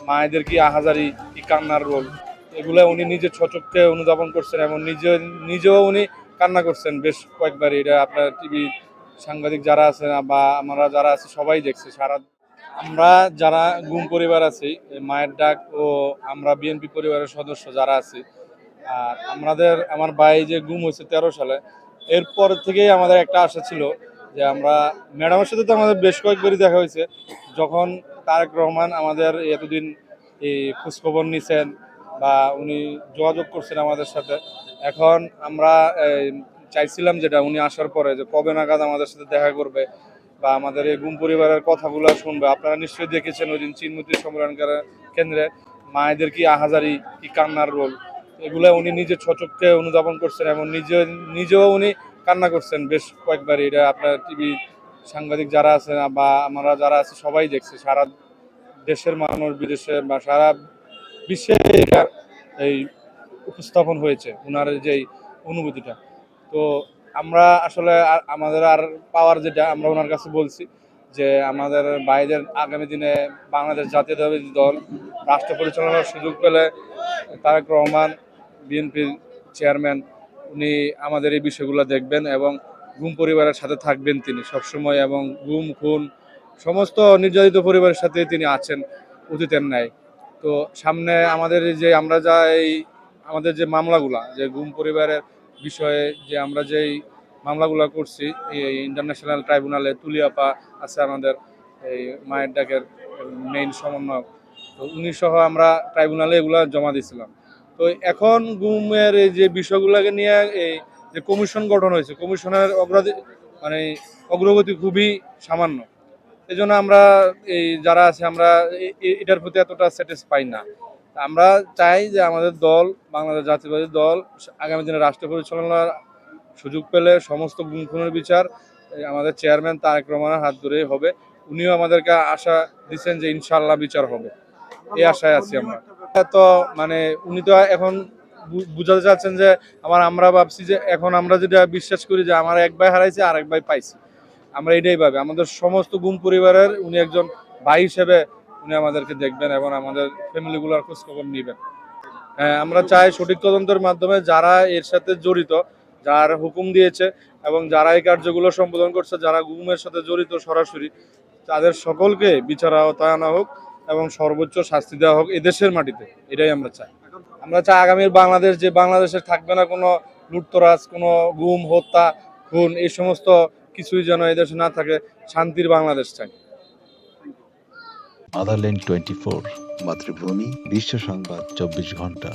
মায়েদের কি আহাজারি, কি কান্নার রোল, এগুলো উনি নিজে সচক্ষে অনুধাবন করছেন এবং নিজেও উনি কান্না করছেন বেশ কয়েকবার। এটা আপনার টিভি সাংবাদিক যারা আছে বা আমরা যারা আছি সবাই দেখছি। আমরা যারা গুম পরিবার আছি, মায়ের ডাক ও আমরা বিএনপি পরিবারের সদস্য যারা আছি, আর আমার ভাই যে গুম হয়েছে 13 সালে, এরপর থেকেই আমাদের একটা আশা ছিল যে আমরা ম্যাডামের সাথে তো আমাদের বেশ কয়েকবারই দেখা হয়েছে। যখন তারেক রহমান আমাদের এতদিন এই খোঁজখবর নিছেন বা উনি যোগাযোগ করছেন আমাদের সাথে, এখন আমরা চাইছিলাম যেটা উনি আসার পরে যে কবে নাগাদ আমাদের সাথে দেখা করবে বা আমাদের এই গুম পরিবারের কথাগুলো শুনবে। আপনারা নিশ্চয়ই দেখেছেন ওই দিন চিনমতি সম্মেলন কেন্দ্রে মায়েদের কি আহাজারি, কি কান্নার রোল, এগুলো উনি নিজে সচক্ষে অনুধাবন করছেন এবং নিজেও উনি কান্না করছেন বেশ কয়েকবার। এটা আপনার টিভি সাংবাদিক যারা আছে বা আমরা যারা আছি সবাই দেখছি। সারা দেশের মানুষ, বিদেশে বা সারা বিশ্বে এটা এই উপস্থাপন হয়েছে ওনার যেই অনুভূতিটা। তো আমরা আসলে আমাদের আর পাওয়ার যেটা আমরা ওনার কাছে বলছি যে আমাদের ভাইদের আগামী দিনে বাংলাদেশ জাতীয়তাবাদী দল রাষ্ট্র পরিচালনার সুযোগ পেলে তারেক রহমান বিএনপির চেয়ারম্যান উনি আমাদের এই বিষয়গুলো দেখবেন এবং গুম পরিবারের সাথে থাকবেন তিনি সবসময়, এবং গুম খুন সমস্ত নির্যাতিত পরিবারের সাথে তিনি আছেন অতীতের ন্যায়। তো সামনে আমাদের যে আমরা যা এই আমাদের যে মামলাগুলা, যে গুম পরিবারের বিষয়ে যে আমরা যেই মামলাগুলো করছি এই ইন্টারন্যাশনাল ট্রাইব্যুনালে, তুলিয়াপা আছে আমাদের এই মায়ের ডাকের মেইন সমন্বয়ক, তো উনি সহ আমরা ট্রাইব্যুনালে এগুলা জমা দিয়েছিলাম। তো এখন গুমের এই যে বিষয়গুলোকে নিয়ে এই যে কমিশন গঠন হয়েছে, কমিশনের অগ্রগতি খুবই সামান্য। এই জন্য আমরা এই যারা আছে আমরা এটার প্রতি এতটা স্যাটিসফাই না। আমরা চাই যে আমাদের দল, বাংলাদেশ জাতীয়তাবাদী দল, আগামী দিনে রাষ্ট্র পরিচালনার সুযোগ পেলে সমস্ত গুম খুনের বিচার আমাদের চেয়ারম্যান তারেক রহমানের হাত ধরেই হবে। উনিও আমাদেরকে আশা দিচ্ছেন যে ইনশাআল্লাহ বিচার হবে, এই আশায় আছি আমরা। তো উনি তো এখন বুঝাতে চাচ্ছেন যে আমরা ভাবছি যে এখন আমরা যেটা বিশ্বাস করি যে আমার এক ভাই হারাইছে আর এক ভাই পাইছি, আমরা এটাই ভাবি। আমাদের সমস্ত গুম পরিবারের উনি একজন ভাই হিসেবে উনি আমাদেরকে দেখবেন এবং আমাদের ফ্যামিলিগুলোর খোঁজ খবর নিবেন। হ্যাঁ, আমরা চাই সঠিক তদন্তের মাধ্যমে যারা এর সাথে জড়িত, যার হুকুম দিয়েছে এবং যারা এই কার্যগুলো সম্পাদন করছে, যারা গুমের সাথে জড়িত সরাসরি, তাদের সকলকে বিচার আওতায় আনা হোক এবং সর্বোচ্চ শাস্তি দেওয়া হোক এদেশের মাটিতে। এটাই আমরা চাই। আমরা চাই আগামীর বাংলাদেশ, যে বাংলাদেশে থাকবে না কোনো লুটতরাজ, কোনো গুম, হত্যা, খুন, এই সমস্ত কিছুই যেন এদেশে না থাকে। শান্তির বাংলাদেশ চাই। আদারল্যান্ড 24, মাতৃভূমি, বিশ্ব সংবাদ 24 ঘন্টা।